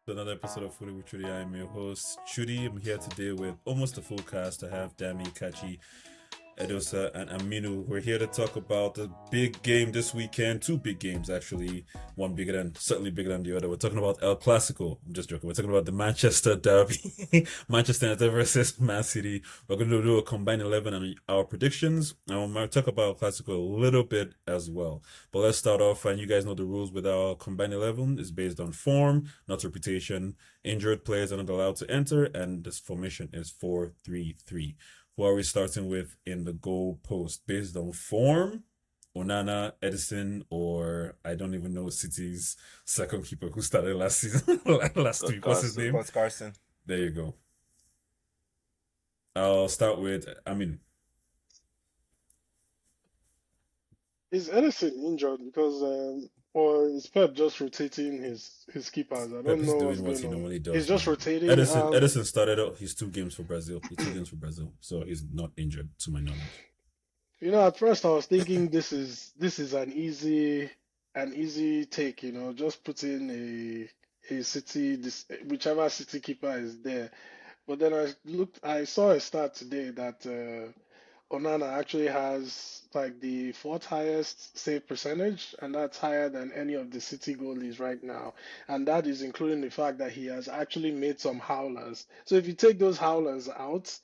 Another episode of Footy with Trudy. I am your host, Trudy. I'm here today with almost a full cast. I have Dami, Kachi, Edosa, and Aminu. We're here to talk about the big game this weekend. Two big games, actually. One bigger than, certainly bigger than the other. We're talking about El Clasico. I'm just joking. We're talking about the Manchester Derby. Manchester United versus Man City. We're going to do a combined 11 and our predictions. And we're going to talk about El Clasico a little bit as well. But let's start off, and you guys know the rules with our combined 11 is based on form, not reputation. Injured players are not allowed to enter, and this formation is 4-3-3. Who are we starting with in the goal post? Based on form, Onana, Edison, or I don't even know City's second keeper who started last season, last week. What's his name? Scott Carson. There you go. I'll start with, Is Edison injured because or is Pep just rotating his keepers? I Pep don't is know what's doing what going he on. normally does. He's just Man. rotating. Edison started out his 2 games for Brazil. His 2 games for Brazil, so he's not injured to my knowledge. At first I was thinking this is an easy take. Just put in a City, whichever City keeper is there. But then I saw a stat today that Onana actually has like the fourth highest save percentage, and that's higher than any of the City goalies right now. And that is including the fact that he has actually made some howlers. So if you take those howlers out,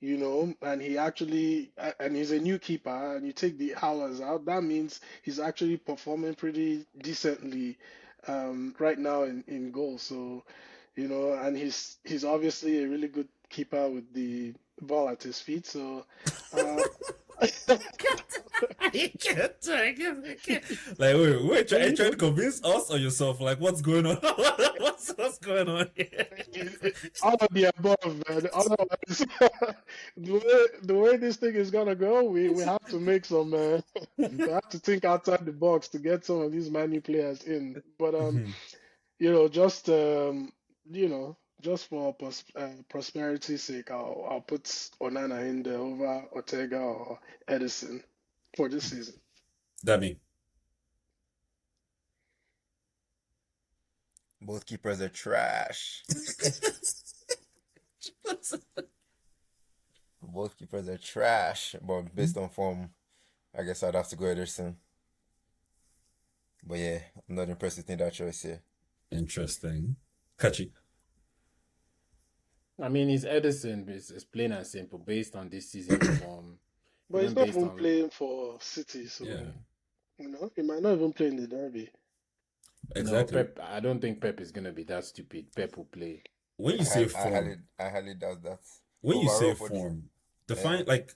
and he's a new keeper, and you take the howlers out, that means he's actually performing pretty decently right now in goal. So, and he's obviously a really good keeper with the ball at his feet. So, uh, I can't. Like, wait, trying to convince us or yourself? Like, what's going on? what's going on here? all of the above, man. Otherwise, the way this thing is gonna go, we have to make some. We have to think outside the box to get some of these manu players in. But you know, just you know, just for prosperity's sake, I'll put Onana in there over Ortega or Edison for this season. Dami. Both keepers are trash. Both keepers are trash. But based on form, I guess I'd have to go Ederson. But yeah, I'm not impressed with that choice here. Interesting. Kachi. I mean, it's Edison. It's plain and simple based on this season form. But he's Even not based even on playing for City, so Yeah, he might not even play in the derby. no exactly. Pep. I don't think Pep is gonna be that stupid. Pep will play. When you I, say hi- form, I highly doubt that. when you say Overall, for form, yeah, define like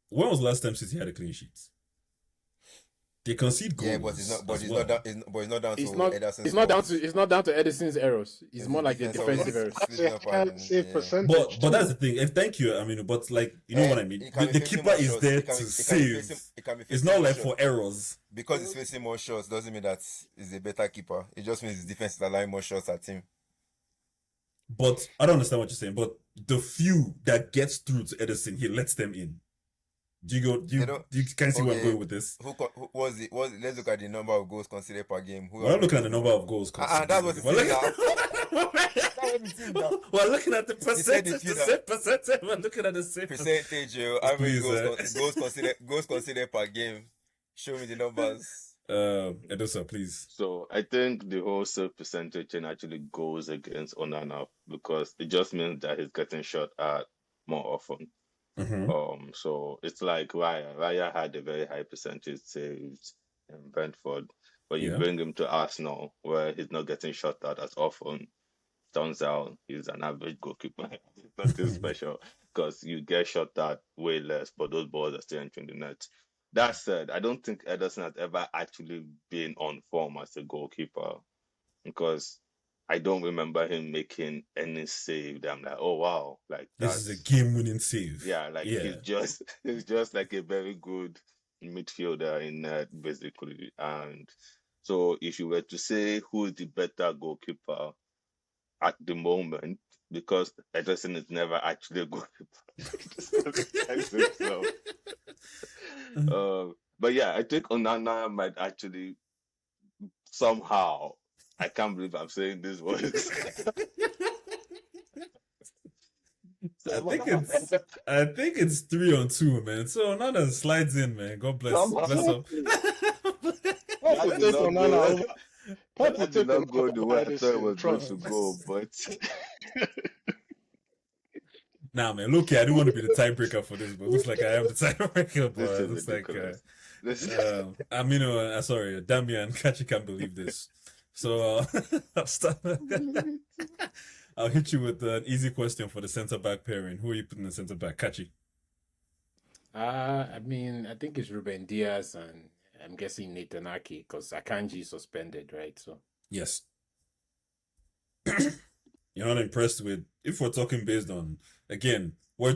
when was the last time City had a clean sheet? They concede yeah, but it's goals not. But as it's well. not down. But it's not down It's to not. Ederson's It's not down fault. to. It's not down to Edison's errors. It's It's more the like the defense defensive always errors. That's splitting a up higher and save yeah. percentage But that's too. the thing. And thank you. I mean, but like you know what I mean. It can be The facing keeper more is shots. there It can to be. It can be save. facing. It can be It's facing not more like for shots. errors. Because he's facing more shots doesn't mean that he's a better keeper. It just means his defense is allowing more shots at him. But I don't understand what you're saying. But the few that gets through to Edison, he lets them in. Do you go? Do They you don't. do you can see where I'm Okay, going with this? who was it? Let's look at the number of goals conceded per game. Who We're are not we looking at the looking number at? of goals That's what conceded. it We're is now. That's what looking, it is now. we're looking at the You said percentage, it, the you know. same percentage. We're looking at the same Percentage, average Please, goals conceded per game. Show me the numbers. Edosa, please. So I think the whole save percentage thing actually goes against Onana because it just means that he's getting shot at more often. Mm-hmm. So it's like Raya. Raya had a very high percentage saved in Brentford, but you Yeah. bring him to Arsenal where he's not getting shot at as often. Turns out he's an average goalkeeper. It's nothing special because you get shot at way less, but those balls are still entering the net. That said, I don't think Ederson has ever actually been on form as a goalkeeper because I don't remember him making any save that I'm like, oh wow, like This is a that's game-winning save. yeah, like Yeah. he's just like a very good midfielder in net basically. And so if you were to say who is the better goalkeeper at the moment, because Ederson is never actually a goalkeeper. I think so. But yeah, I think Onana might actually somehow I can't believe I'm saying these words. I think it's 3-on-2, man. So Nana slides in, man. God bless. Somehow. Bless up. Pop That will did take not Onana go. over. Pop will That did take not go Onana the way over I thought it Edison. was going Trust. to go, but Nah, man. Look, I didn't want to be the tiebreaker for this, but it looks like I am the tiebreaker. But this it is looks like ridiculous. sorry, Damian Kachi can't believe this. So I'll start. I'll hit you with an easy question for the centre back pairing. Who are you putting in the centre back? Kachi. I mean, I think it's Ruben Diaz and I'm guessing Nathan Ake because Akanji suspended, right? So Yes. You're not impressed with, if we're talking based on, again, we're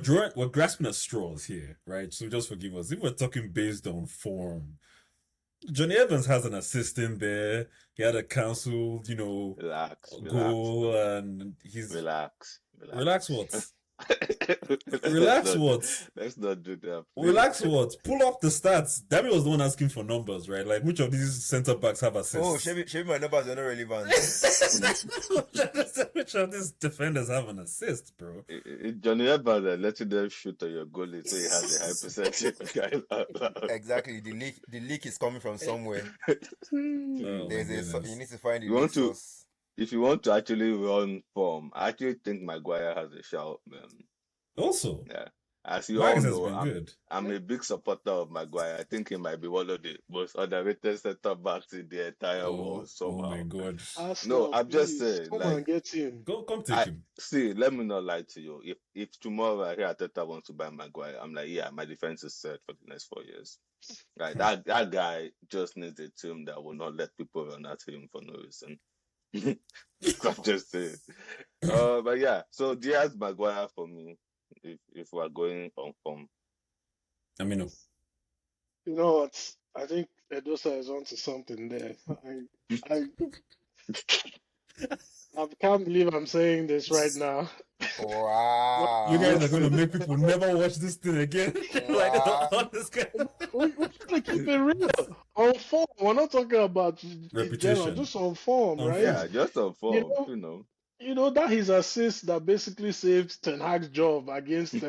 grasping at straws here, right? So just forgive us. If we're talking based on form, Johnny Evans has an assist in there. He had a cancelled, Relax. goal, and he's Relax. relax what? Let's Relax not- what? Let's not do that. please. Relax what? Pull up the stats. Dami was the one asking for numbers, right? Like, which of these centre backs have assists? Oh, maybe my numbers are not relevant. Which of these defenders have an assist, bro? Johnny Evans letting them shoot on your goalie so he has a high percentage. Exactly. The leak is coming from somewhere. Oh, You need to find the You want leak to- source. If you want to actually run form, I actually think Maguire has a shout. Also, Yeah. As you Max all has know, been good. I'm a big supporter of Maguire. I think he might be one of the most underrated centre backs in the entire world Oh somehow. my god. Arsenal, I'm just please, saying, come like- and get him. Come take him. See, let me not lie to you. If tomorrow I hear Ateta wants to buy Maguire, I'm like, yeah, my defense is set for the next 4 years. Like that guy just needs a team that will not let people run at him for no reason. I'm just saying. But yeah, so Diaz Maguire for me, if we're going on form. I mean, You know what? I think Edosa is onto something there. I can't believe I'm saying this right now. Wow. you guys are going to make people never watch this thing again. Like, Wow. on this guy. We gotta keep it real. On form. We're not talking about Reputation. general, just on form, On right? Yeah, just on form, know, you know. You know, that his assist that basically saved Ten Hag's job against which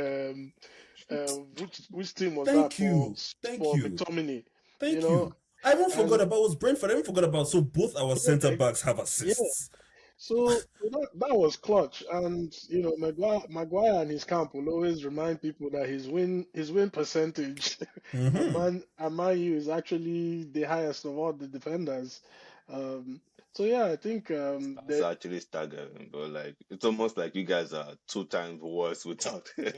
team was Thank that you. for Thank for you. McTominay? Thank You know, I even forgot and- about was Brentford. I even forgot about, so both our centre backs have assists. So that was clutch, and you know Maguire and his camp will always remind people that his win percentage Mhm. at Man U is actually the highest of all the defenders. So yeah, I think That's actually staggering, but like it's almost like you guys are 2 times worse without him.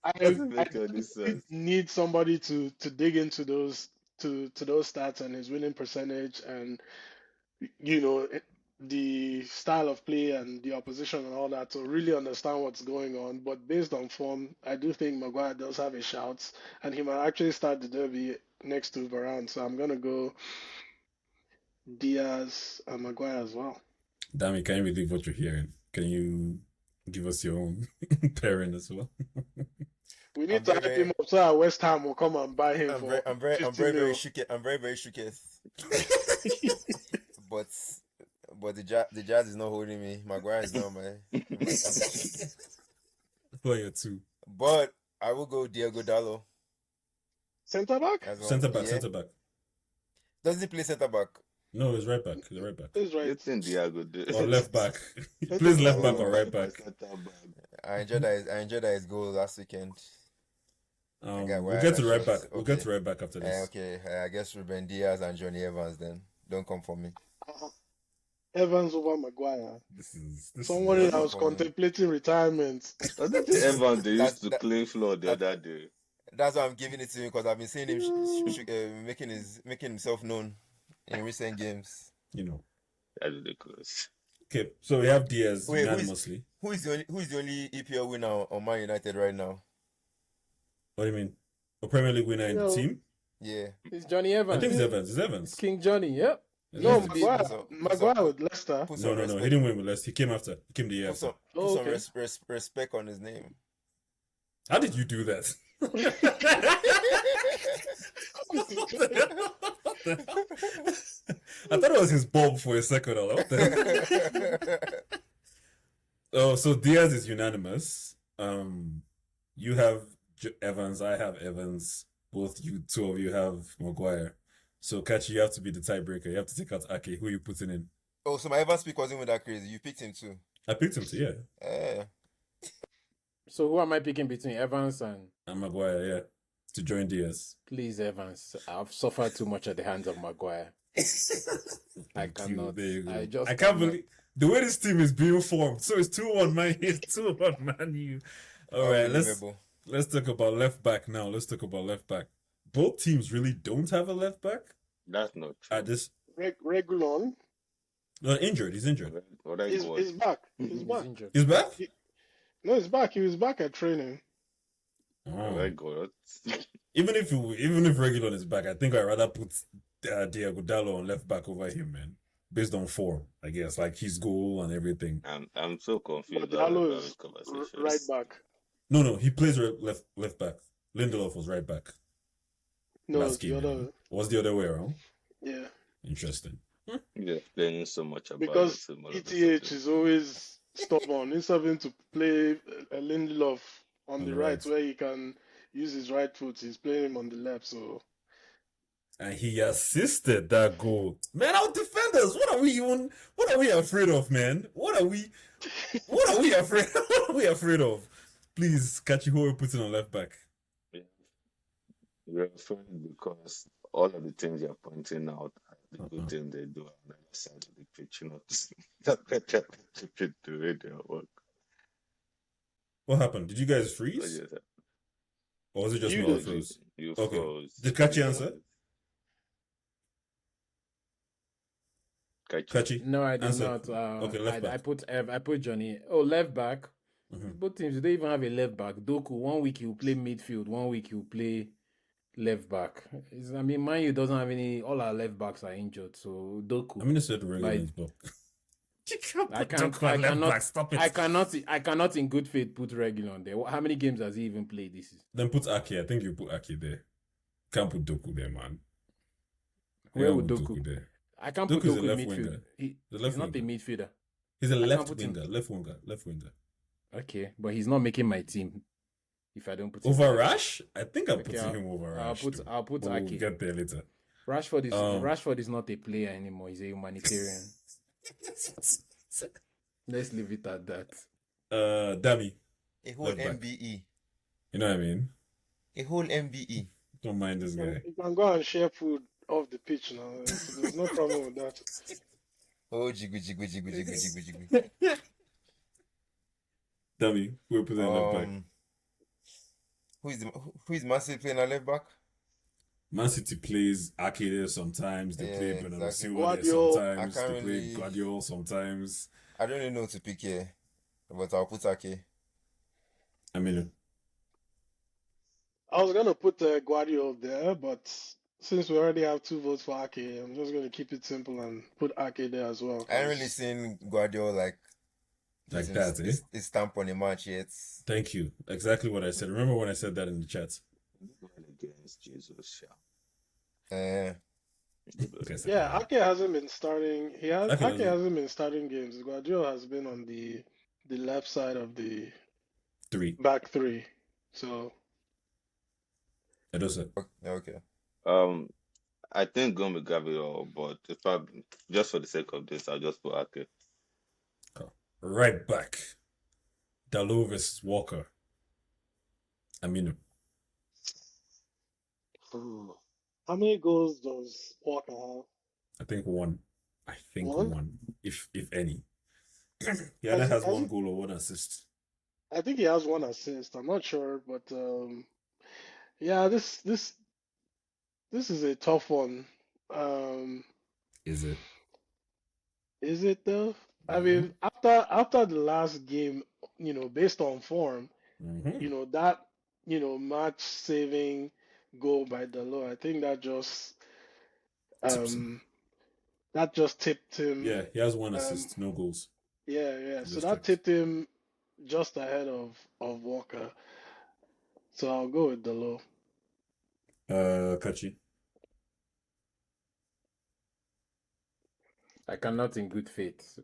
I Doesn't make any sense. need somebody to dig into those to those stats and his winning percentage and you know the style of play and the opposition and all that to really understand what's going on. But based on form, I do think Maguire does have his shouts, and he might actually start the derby next to Varane. So I'm gonna go Diaz and Maguire as well. Dami, can you believe what you're hearing? Can you give us your own pairing as well? We need I'm to hype very- him up so that West Ham will come and buy him for I'm very 50 very mil. shooketh. I'm very shooketh. But the Jazz is not holding me. Maguire is not man. Who are your two? But I will go Diego Dallo Centre back? as well. Centre back, Yeah. centre back. Does he play centre back? No, it's right back. He's right back. He's right. It's in Diago. Or left back. He plays left back or right back. I enjoyed that his goal last weekend. Okay, We'll get to right back. We'll Okay. get to right back after this. Okay, I guess Ruben Diaz and Johnny Evans then. Don't come for me. Evans over Maguire. This is Somebody that was for me. contemplating retirement. Wasn't it Evans they used to That- clean floor the other day? That's why I'm giving it to him because I've been seeing him making himself known in recent games. That's ridiculous. Okay, so we have Diaz Wait, unanimously. Who is the only EPL winner on Man United right now? What do you mean? A Premier League winner in the team? Yeah. It's Johnny I Evans. think it's Evans. It's Evans. It's King Johnny, yep. No, It's- Maguire with Leicester. Put No, some no, respect. he didn't win with Leicester. He came after. He came the year Put after. some, Oh, put okay. some respect on his name. How did you do that? I thought it was his bulb for a second. I was like, what the hell? Oh, so Diaz is unanimous. You have Evans. I have Evans. Both you, two of you have Maguire. So Kachi, you have to be the tiebreaker. You have to take out Ake. Who are you putting in? Oh, so my Evans pick wasn't even that crazy. You picked him too. I picked him too. Yeah, Eh. So who am I picking between Evans and and Maguire. Yeah, to join Diaz. please Evans? I've suffered too much at the hands of Maguire. I Thank you. cannot. There you go. I just can't cannot. believe the way this team is being formed. So it's 2-1 Man U. 2-1 Man U. All right, Unbelievable. let's talk about left back now. Let's talk about left back. Both teams really don't have a left back That's not true. at this. Regulon. No, injured. He's injured. He's back. He's He's back. injured. He's back. No, he's back. He was back at training. Oh. God. Even if Regulon is back, I think I'd rather put Diego Dallo on left back over him, man. Based on form, I guess, like his goal and everything. I'm so confused. But Diallo is right back. No, he plays left back. Lindelof was right back. No, Last it's the game, other. yeah. Was the other way around? Yeah, Interesting. You're explaining so much about because it. all of a ETH sudden. is always stubborn. Instead of him to play Lindelof on the right, where he can use his right foot, he's playing him on the left. So And he assisted that goal. Man, our defenders, what are we afraid of, man? What are we afraid what are we afraid of? Please, Kachi, who are we putting on left back? You're afraid because all of the things you're pointing out are the good things they do on the other side of the pitch, not the way they work. What happened? Did you guys So, freeze? yes, Or was it just You me did. that froze? you Okay. froze. Did Kachi answer? Kachi? No, I did Answer. not. Okay, left back. I put Johnny. Oh, left back. Mhm. Both teams they even have a left back. Doku. 1 week he'll play midfield. 1 week he'll play left back. Man U doesn't have any. All our left backs are injured. So Doku. I mean, I said Regulon's back. I cannot in good faith put Regulon there. How many games has he even played this season? Then put Ake. I think you put Ake there. Can't put Doku there, man. Where Can't would put Doku? there? I can't Doku's put a Doku in left midfield. winger. He's left not a winger. midfielder. He's a can't left put him- winger. Left winger. Okay, but he's not making my team. If I don't put him Over there. Rash? I think I'm Okay, putting him over Rash. too. I'll put But we'll Ake. get there later. Rashford is not a player anymore. He's a humanitarian. Let's leave it at that. Dami. A whole Left back. MBE. You know what I mean? A whole MBE. Don't mind this guy. you can go and share food off the pitch now. There's no problem with that. Oh, jigu. Dami, we'll put that left back. Who is Man City playing at left back? Man City plays Ake there sometimes. They play Yeah, Bernardo exactly. Silva there Guardiola, sometimes. I can't They play really- Guardiola sometimes. I don't really know who to pick here, but I'll put Ake. I mean, I was gonna put Guardiola there, but since we already have 2 votes for Ake, I'm just gonna keep it simple and put Ake there as well. I haven't really seen Guardiola like using that, his stamp on a match yet. thank you. Exactly what I said. Remember when I said that in the chat? Against Jesus, Eh, Okay, so- Yeah, Ake hasn't been starting. Ake Ake hasn't. hasn't been starting games. Guardiola has been on the left side of the 3. back 3. So Edosa. okay. I think going with Gabriel, but if I just for the sake of this, I'll just put Ake. Right back. Dalot versus Walker. Aminu. how many goals does Walker have? I think one. One? One, if any. He either has Has one he- goal or one assist. I think he has 1 assist. I'm not sure, but yeah, this is a tough one. Is it? Is it though? I mean, after the last game, based on form, Mm-hmm. that match saving goal by Dalot, I think that just Tips him. tipped him. Yeah, he has one assist, no goals. Yeah. So Just that checked. tipped him just ahead of Walker. So I'll go with Dalot. Kachi. I cannot in good faith.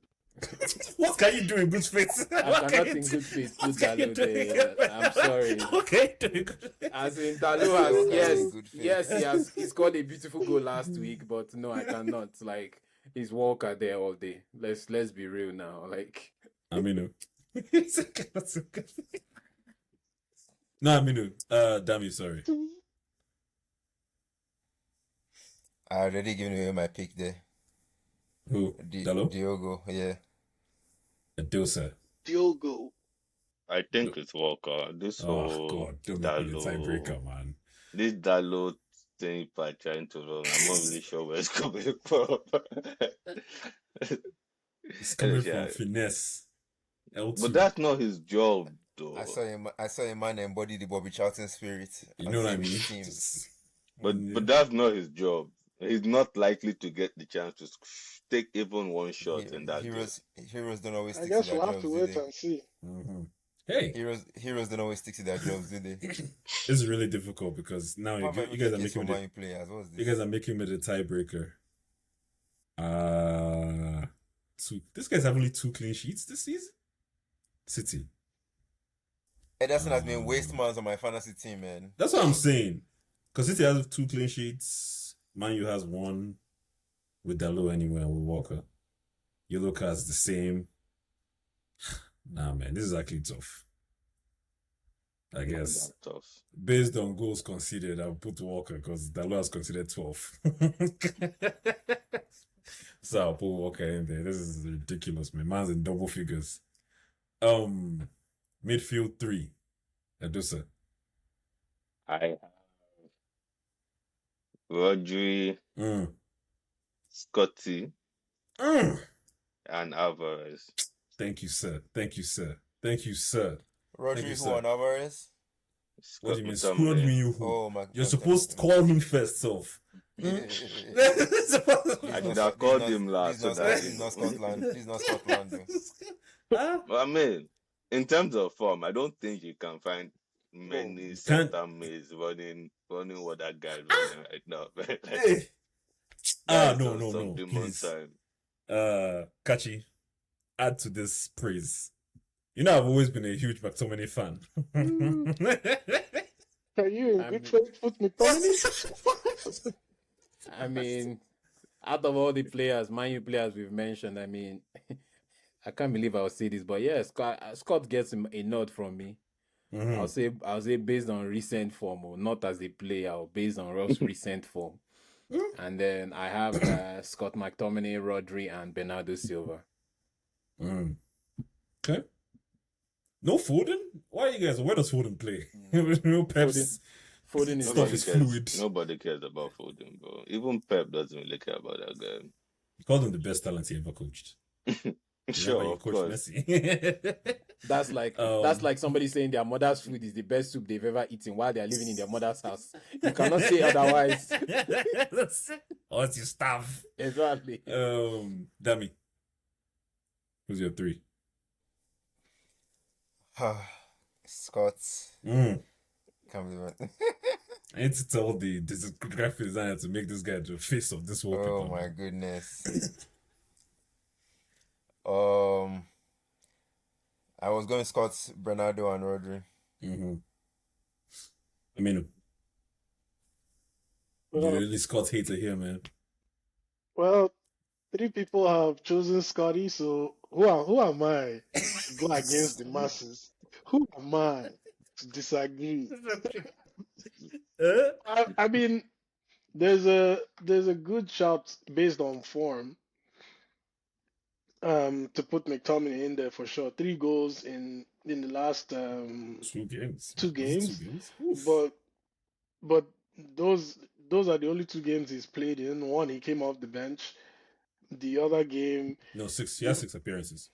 What can you do in good faith? I cannot in good faith put Dalo there. I'm sorry. Okay, doing good faith. As in What Dalo has can you do in yes, good faith? yes, he scored a beautiful goal last week, but no, I cannot. Like he's Walker there all day. Let's be real now. Like Aminu. No, Aminu. Damn, sorry. I already given away my pick there. Who? Dalo? Diogo, yeah. Adosa. Diogo. I think it's Walker. This Oh whole God, don't make me the tiebreaker, man. This Dalo thing by trying to run, I'm not really sure where it's coming from. It's coming Yeah. from finesse. L2. But that's not his job, though. I saw a man embody the Bobby Charlton spirit. You on know what I some mean? teams. Just- But that's not his job. He's not likely to get the chance to take even one shot in that game. Heroes don't always I stick guess to their we'll have jobs, to do wait they? and see. Mhm. Hey, Heroes don't always stick to their jobs, do they? this is really difficult because now you guys are making me the, players. What's this? you guys are making me the tiebreaker. This guy's have only 2 clean sheets this season. City. Ederson has been waste man's on my fantasy team, man. That's what I'm saying. Because City has 2 clean sheets. Man U has 1 with Dalot anywhere with Walker. Yellow cards the same. Nah, man, this is actually tough. I guess That's tough. based on goals conceded, I'll put Walker because Dalot has conceded 12. So I'll put Walker in there. This is ridiculous, man. Man's in double figures. Midfield 3. Adusa. I have Rodri, Mm. Scotty, Mm. and Alvarez. Thank you, sir. Thank you, sir. Thank you, sir. Thank you, Rodri, who sir. on Alvarez? What do you mean? Scott What do you McTominay. mean you who? Oh my! You're supposed to call him first off. I did have called him last. So that He's not Scotland. He's not Scotland. Though. Huh? I mean, in terms of form, I don't think you can find many Can't- center mids running what that guy running right now. Hey. No, Please. please. Kachi, add to this praise. You know, I've always been a huge McTominay fan. Are you in I good mean- faith with McTominay? I mean, out of all the players, Man U players we've mentioned, I mean, I can't believe I'll say this, but yeah, Scott gets a nod from me. Mhm. I'll say based on recent form, or not as a player, or based on Ross' recent form. And then I have Scott McTominay, Rodri, and Bernardo Silva. Mm. Okay. No Foden? Why you guys? Where does Foden play? No Pep's. Foden is Stuff is fluid. Nobody cares about Foden, bro. Even Pep doesn't really care about that guy. You called him the best talent he ever coached. Sure, Remember, of you course. coached Messi. That's like somebody saying their mother's food is the best soup they've ever eaten while they're living in their mother's house. You cannot say otherwise. Or it's your staff. Exactly. Dami. Who's your 3? Scott. Mm. Can't believe it. I need to tell the graphic designer to make this guy the face of this wallpaper. Oh my goodness. I was going Scott, Bernardo, and Rodri. Mm-hmm. I mean, Well, you're really Scott hater here, man. well, 3 people have chosen Scotty, so who am I to go against the masses? Who am I to disagree? I mean, there's a good shout based on form. To put McTominay in there for sure. 3 goals in the last 2 games. 2 games. 2 games? Oof. But those are the only 2 games he's played in. One, he came off the bench. The other game, No, 6. He has 6 appearances.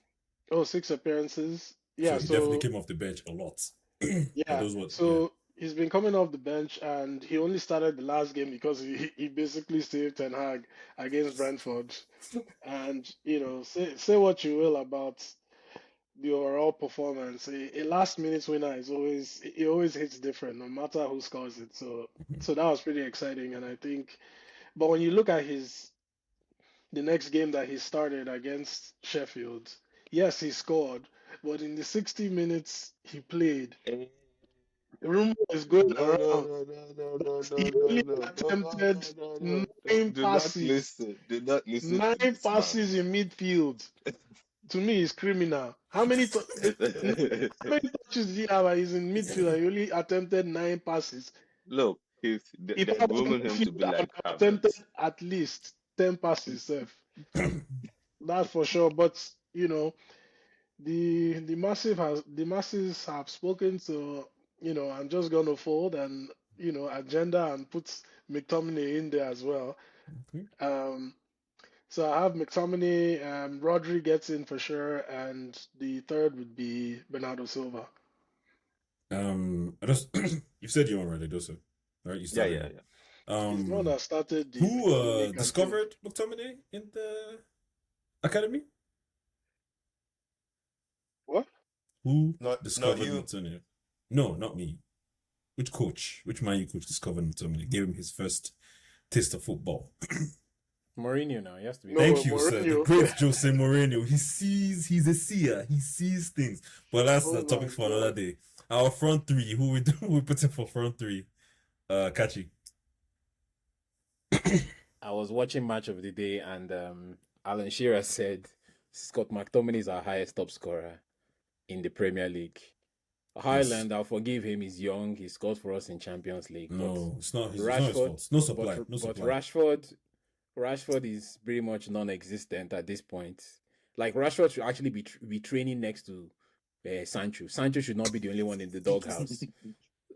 6 appearances. Yeah, So he so definitely came off the bench a lot. yeah, those were- so he's been coming off the bench, and he only started the last game because he basically saved Ten Hag against Brentford. And say what you will about the overall performance, a last minute winner is always hits different, no matter who scores it. So that was pretty exciting, and I think. But when you look at his the next game that he started against Sheffield, yes, he scored, but in the 60 minutes he played, Eh, the rumor is going No, no, around no, no, no, no, that he no, no, only no, no, no, attempted no, no, no. nine Do not passes, listen. Do not listen to nine this man. passes in midfield. To me, is criminal. How many touches did he have? He's in midfield and he only attempted nine passes. Look, If they're I was grooming him to midfield, be I would like have attempted Havertz. at least 10 passes, sef. That's for sure. But the masses have spoken, so I'm just gonna fold and agenda and put McTominay in there as well. Okay. So I have McTominay, Rodri gets in for sure, and the third would be Bernardo Silva. I just you said you already, Dosa, right? You Yeah, started yeah, him. yeah. He's the one that started the Who McTominay campaign. discovered McTominay in the academy? What? Who Not discovered you. McTominay? No, not me. Which coach? Which Man U coach discovered McTominay? Gave him his first taste of football. Mourinho now, he has to be. No, Thank you, sir. The Mourinho. great Jose Mourinho. He's a seer. He sees things. But that's Oh a topic my for another God. day. Our front three, who we do, we put in for front three? Kachi. I was watching Match of the Day, and Alan Shearer said Scott McTominay is our highest top scorer in the Premier League. Highland, I'll forgive him. He's young. He scores for us in Champions League. No, it's not. but It's not his Rashford, fault. No supply. but, No but supply. Rashford is pretty much non-existent at this point. Like Rashford should actually be training next to Sancho. Sancho should not be the only one in the doghouse.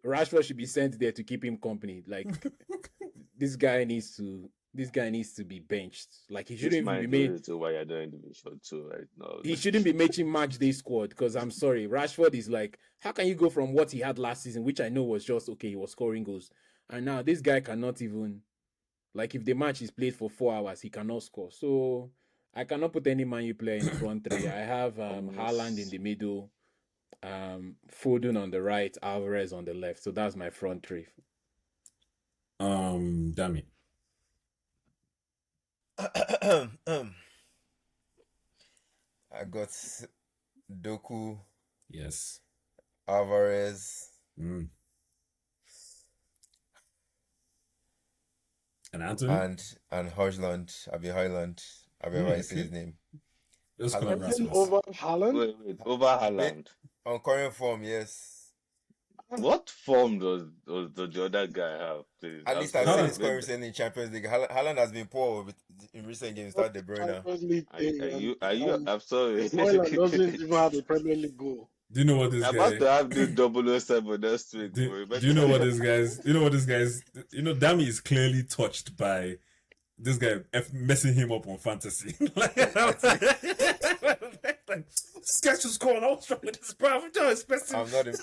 Rashford should be sent there to keep him company. Like this guy needs to be benched. Like he This shouldn't even might be be made. the reason why you're doing Division 2 right now. He shouldn't be making match day squad because I'm sorry, Rashford is like, how can you go from what he had last season, which I know was just okay, he was scoring goals, and now this guy cannot even, like, if the match is played for 4 hours, he cannot score. So I cannot put any Man U player in the front three. I have Haaland in the middle, Foden on the right, Alvarez on the left. So that's my front three. Damn it. I got Doku, Yes. Alvarez, Mm. And Anthony? and Højlund, Højlund, however I say okay. his name. Let's call him Haaland. Rasmus. Over Haaland? Wait, over Haaland. On current form, yes. What form does the other guy have? Please? At least I'm I've seen sorry. his score recently in Champions League. Haaland has been poor in recent games. Start De Bruyne. Champions League Are thing, you? and I'm sorry. Højlund doesn't even have a Premier League goal. Do you know what this I'm guy? about to have this 007 next week. Do, bro. do you know what this guy's? You know what this guy's? Dami is clearly touched by this guy messing him up on fantasy. Like, this guy's just going all strong with this, bro. I'm not expecting.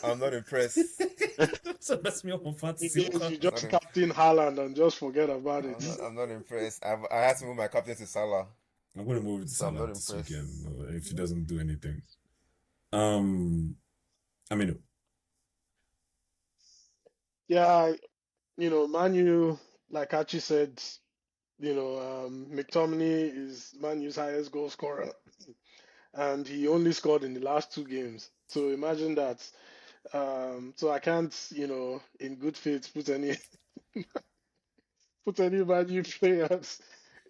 I'm not impressed. So mess me up on He fantasy. means you just captain Haaland and just forget about it. I'm not impressed. I had to move my captain to Salah. I'm gonna move it to So I'm Salah not this impressed. weekend if he doesn't do anything. I mean, Yeah, Man U, like Archie said, McTominay is Man U's highest goal scorer, and he only scored in the last two games. So imagine that. So I can't, in good faith, put any Man U players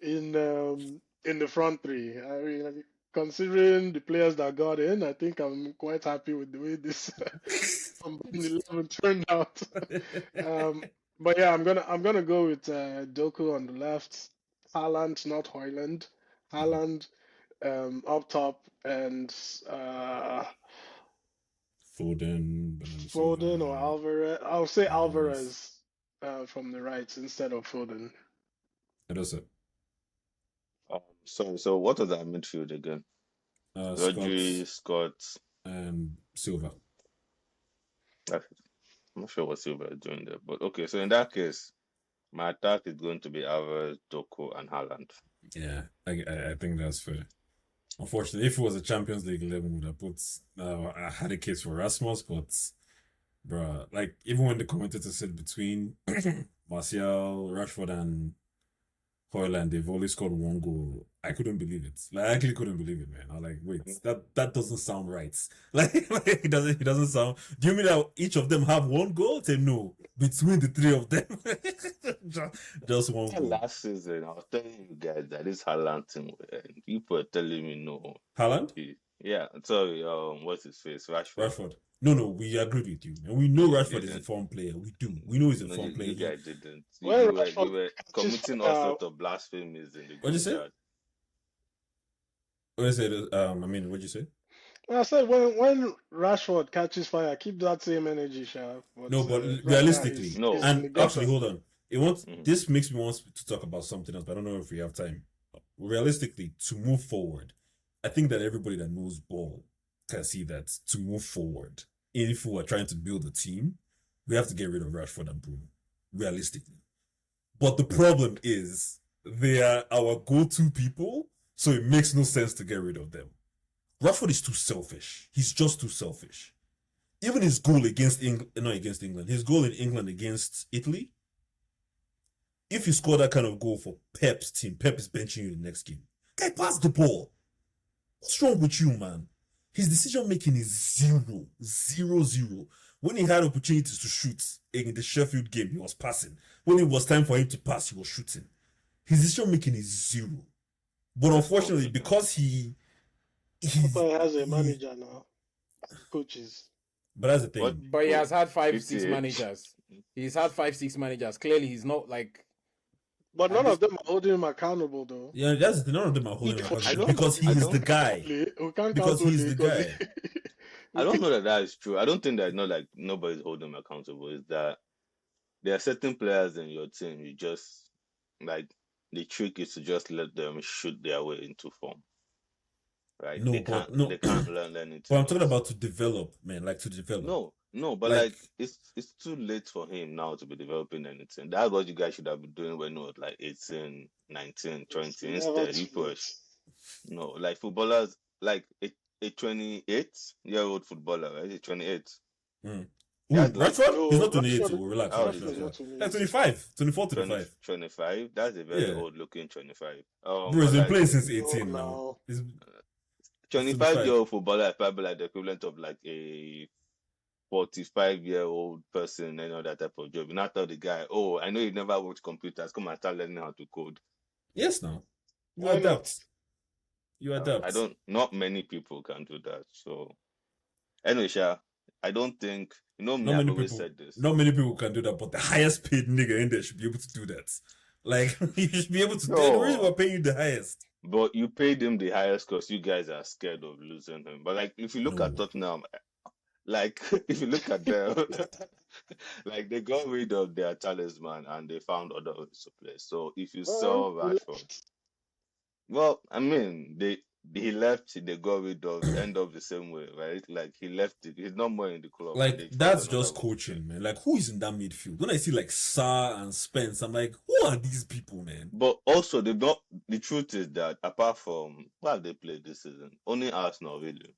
in the front three. I mean, considering the players that got in, I think I'm quite happy with the way this combined 11 turned out. But yeah, I'm gonna go with Doku on the left, Haaland, not Hoyland, Haaland up top, and Foden, Bernardo Foden Silva. or Alvarez. I'll say Alvarez. Alvarez from the right instead of Foden. And also, So what was that midfield again? Rodri, Scott Scott. and Silva. I'm not sure what Silva is doing there, but okay. So in that case, my attack is going to be Alvarez, Doku, and Haaland. Yeah, I think that's fair. Unfortunately, if it was a Champions League 11, would have put I had a case for Rasmus, but bruh, like even when the commentator said between Martial, Rashford, and Hoyland, they've only scored one goal. I couldn't believe it. Like, I actually couldn't believe it, man. I was like, wait, that doesn't sound right. Like it doesn't sound. Do you mean that each of them have one goal? Say no. Between the three of them, just one goal. Last season, I was telling you guys that this Haaland thing, people are telling me no. Haaland? Yeah, sorry, what's his face? Rashford. No, we agreed with you. And we know Rashford is a form player. We do. We know he's a form player. You guys didn't. Well, You were committing all sorts of blasphemies in the What'd you say? chat. What is it? What'd you say? I said when Rashford catches fire, keep that same energy, Sha. No, but right now realistically, he's No. in the and gutter. actually, hold on. This makes me want to talk about something else, but I don't know if we have time. Realistically, to move forward, I think that everybody that knows ball can see that to move forward, if we are trying to build a team, we have to get rid of Rashford and Bruno. Realistically, but the problem is they are our go-to people, so it makes no sense to get rid of them. Rashford is too selfish. He's just too selfish. Even his goal against England, not against England, his goal in England against Italy, if you score that kind of goal for Pep's team, Pep is benching you in the next game. Guy, pass the ball. What's wrong with you, man? His decision making is 0. When he had opportunities to shoot in the Sheffield game, he was passing. When it was time for him to pass, he was shooting. His decision making is 0. But unfortunately, because he has a manager now, coaches. But that's the thing. But he has had 5-6 58. managers. He's had 5-6 managers. Clearly, he's not like. But none of them are holding him accountable, though. Yeah, that's the thing. None of them are holding him I accountable don't- because he I is don't- the guy. We can't Because count he's Ole the because guy. I don't know that is true. I don't think that not like nobody's holding him accountable. Is that there are certain players in your team you just like the trick is to just let them shoot their way into form. Right? No, they but can't no. they can't learn anything. But I'm talking else. about to develop, man. Like to develop. No, but Like- like it's too late for him now to be developing anything. That's what you guys should have been doing when he was like 18, 19, 20. It's never Instead, you too late. push. No, like footballers, like a 28-year-old footballer, right? He's 28. Ooh, Yeah, like- Rashford? He's not 28. Rashford- Oh, relax. How relax, old is relax, he? relax. Not too Like late. 25. 24, 20, 25. 25. That's a very Yeah. old looking 25. Bro, but he's been like, playing since No, 18 now. no. He's 25-year-old footballer is probably like the equivalent of like a 45-year-old person, that type of job. You not tell the guy, oh, I know you never worked computers, come and start learning how to code. yes, now. You Why not? adapt. You adapt. Not many people can do that. So, anyway, Sha, I don't think, me, Not I've many always people. said this. Not many people can do that, but the highest paid nigga in there should be able to do that. Like you should be able to. No. The reason we're paying you the highest. But you paid him the highest because you guys are scared of losing him. But like, if you look No. at Tottenham, like if you look at them, like they got rid of their talisman and they found other ways to play. So if you sell Rashford, well, I mean, he left, they got rid of, end up the same way, right? Like he left it, he's not more in the club. and Like they found that's another just way to play. coaching, man. Like who is in that midfield? When I see like Sa and Spence, I'm like, who are these people, man? But also, they don't. The truth is that apart from what have they played this season, only Arsenal really,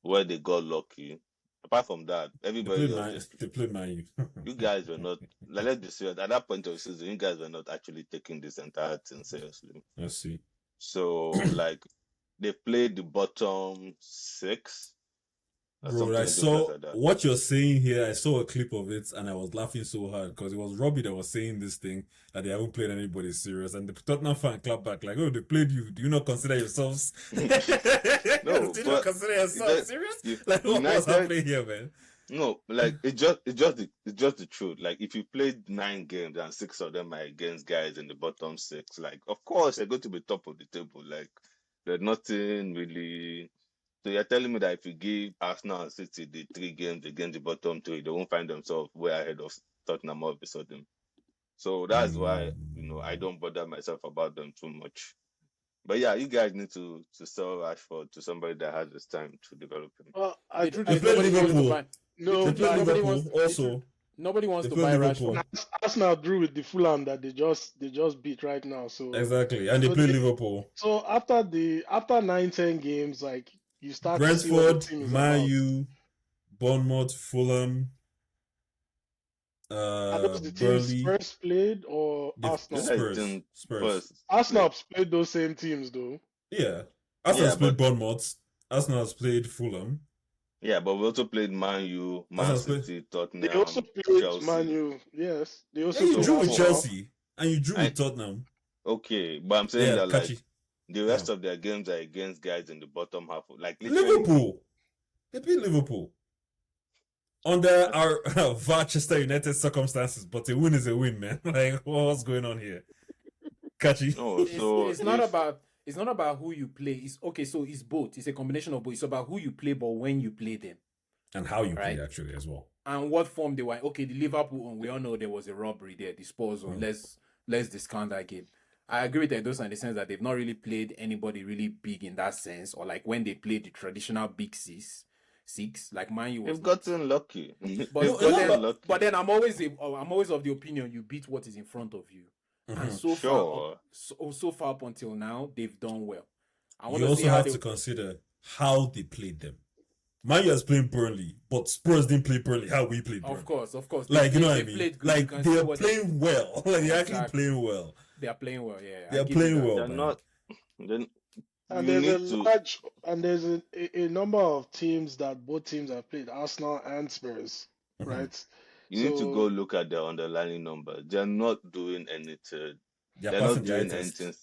where they got lucky. Apart from that, They everybody played else. Man. They played Man U. You guys were not. Like, let's be serious. At that point of the season, you guys were not actually taking this entire thing seriously. Let's see. So, like, they played the bottom 6. or Bro, something I saw ridiculous like that. what you're saying here. I saw a clip of it and I was laughing so hard because it was Robbie that was saying this thing that they haven't played anybody serious. And the Tottenham fan clapped back like, oh, they played you. Do you not consider yourselves? No, Do you not but consider yourselves that- serious? you- Like, what was United- happening here, man? No, like it's just the truth. Like if you played 9 games and 6 of them are against guys in the bottom 6, like of course they're going to be top of the table. Like there's nothing really. So you're telling me that if you give Arsenal and City the 3 games against the bottom 3, they won't find themselves way ahead of Tottenham all of a sudden. So that's why I don't bother myself about them too much. But yeah, you guys need to sell Rashford to somebody that has this time to develop him. Well, The truth I is play nobody wants to Liverpool. buy. no, They But play like, nobody Liverpool wants- also. Nobody wants They to play buy Liverpool. Rashford. Arsenal drew with the Fulham that they just beat right now. So Exactly. And they So play they- Liverpool. so after 9-10 games, like you start to see what the Brentford, team is Man about. U, Bournemouth, Fulham, Are those the teams Burnley. Spurs played or Arsenal. Yeah, Spurs. Spurs. Arsenal have played those same teams though. Yeah. Arsenal has Yeah, played but Bournemouth. Arsenal has played Fulham. yeah, but we also played Man U, Man Arsenal has played. City, They also Tottenham, played Man Chelsea. U. Yes, they Yeah, also you played drew with So Arsenal. Chelsea and you drew I with Tottenham. okay, but I'm saying Yeah, that like catchy. the rest of their games are against guys in the bottom half. Like literally, Liverpool. They beat Liverpool. Under our Manchester United circumstances, but a win is a win, man. Like, what's going on here? Catchy. no. It's, So it's not if about it's not about who you play. It's okay, so it's both. It's a combination of both. It's about who you play, but when you play them. And how you Right. play, actually, as well. And what form they were. Okay, the Liverpool one, we all know there was a robbery there, the Spurs one. Let's discount that game. I agree with Edosa in the sense that they've not really played anybody really big in that sense, or like when they played the traditional big six, like Man U was they've not. gotten lucky, But then I'm always of the opinion you beat what is in front of you. And so Sure. so far up until now, they've done well. I want You to see also how have they to consider how they played them. Man U has played Burnley, but Spurs didn't play Burnley how we played Burnley. Of course. Like, you know what I They mean? played good. Like, You can they see are what playing well. Like, they're actually Exactly. playing well. They are playing well, yeah. They I are give you playing that. well, They're man. not. Then And you there's need to. large and there's a number of teams that both teams have played, Arsenal and Spurs, Mhm. right? You need to So- go look at their underlying numbers. They're not doing anything. They're They're passing not the eye doing test. anything.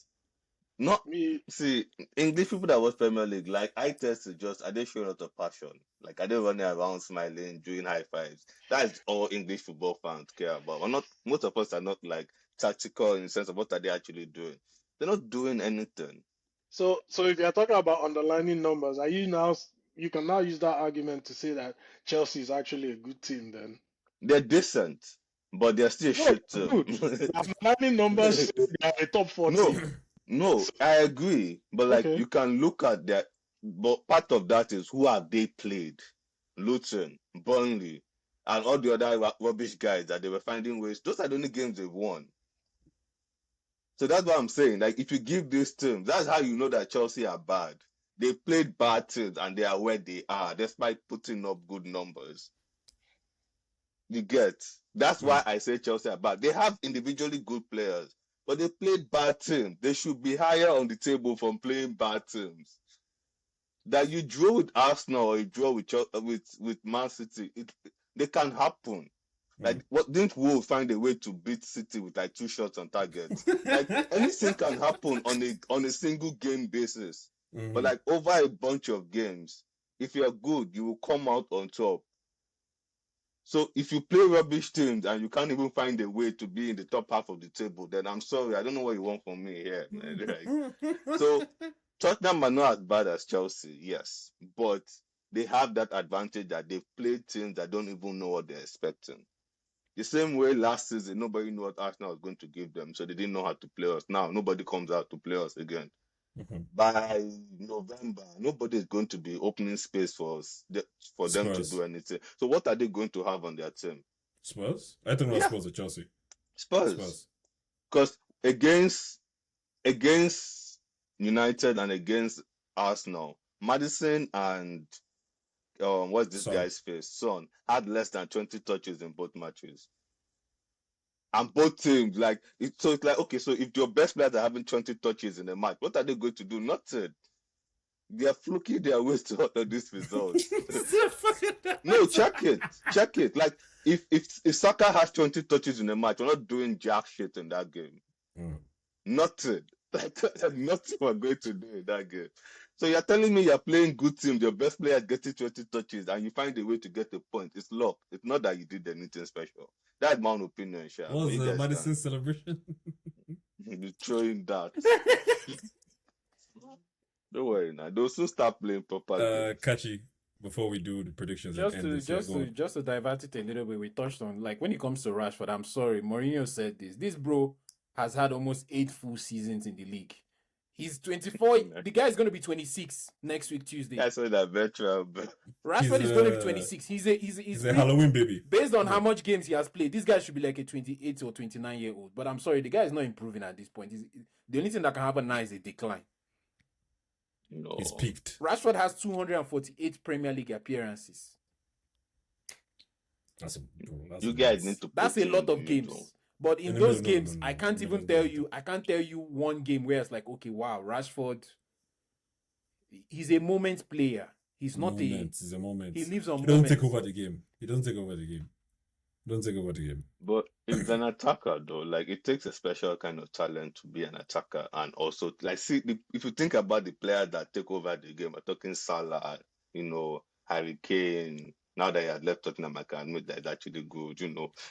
Not Me, see English people that watch Premier League, like eye test is just are they showing a lot of passion? Like are they running around smiling, doing high fives? That's all English football fans care about. We're not most of us are not like tactical in the sense of what are they actually doing. They're not doing anything. so if you're talking about underlining numbers, you can now use that argument to say that Chelsea is actually a good team then. They're decent, but they're still a No, shit team. good. The underlining numbers say they are a top 4 No, team. no, I agree. But like Okay. you can look at that, but part of that is who have they played? Luton, Burnley, and all the other rubbish guys that they were finding ways. Those are the only games they've won. So that's what I'm saying. Like if you give these teams, that's how you know that Chelsea are bad. They played bad teams and they are where they are, despite putting up good numbers. You get? That's why I say Chelsea are bad. They have individually good players, but they played bad teams. They should be higher on the table from playing bad teams. That you draw with Arsenal or you draw with Man City, they can happen. Like what didn't Wolves find a way to beat City with like 2 shots on target? Like anything can happen on a single game basis. But like over a bunch of games, if you're good, you will come out on top. So if you play rubbish teams and you can't even find a way to be in the top half of the table, then I'm sorry, I don't know what you want from me here, man. Like, so Tottenham are not as bad as Chelsea, yes, but they have that advantage that they've played teams that don't even know what they're expecting. The same way last season, nobody knew what Arsenal was going to give them, so they didn't know how to play us. Now nobody comes out to play us again. By November, nobody is going to be opening space for us for them to Spurs. do anything. So what are they going to have on their team? Spurs? I think it was Yeah. Spurs or Chelsea. Spurs. Because against United and against Arsenal, Madison and what's this Son. guy's face? Son had less than 20 touches in both matches. And both teams, it's like, okay, so if your best players are having 20 touches in a match, what are they going to do? Nothing. They are fluking their ways to all of these results. No, check it. Like, if Saka has 20 touches in a match, we're not doing jack shit in that game. Nothing. Like, nothing we're going to do in that game. So you're telling me you're playing good team, your best player is getting 20 touches, and you find a way to get a point. It's luck. It's not that you did anything special. That's my own opinion, Sha. What was the Madison celebration? You're throwing that. Don't worry now. They'll soon start playing proper games. Kachi, before we do the predictions and end this, Just to divert it a little bit, we touched on like when it comes to Rashford. I'm sorry, Mourinho said this. This bro has had almost 8 full seasons in the league. He's 24. The guy is going to be 26 next week Tuesday. I saw that veteran. Rashford is going to be 26. He's a Halloween baby. Based on how much games he has played, this guy should be like a 28 or 29-year-old. But I'm sorry, the guy is not improving at this point. The only thing that can happen now is a decline. No. He's peaked. Rashford has 248 Premier League appearances. You guys need to. That's a lot of games. But in No, those no, games, no, I can't no, even no, tell no. you. I can't tell you one game where it's like, okay, wow, Rashford. He's a moment player. He's not Moment is a moment. He lives on He doesn't moments. take over the game. He doesn't take over the game. Don't take over the game. But he's an attacker though. Like it takes a special kind of talent to be an attacker, and also like if you think about the players that take over the game, we're talking Salah, Harry Kane. Now that he had left Tottenham, I can admit that it's actually good.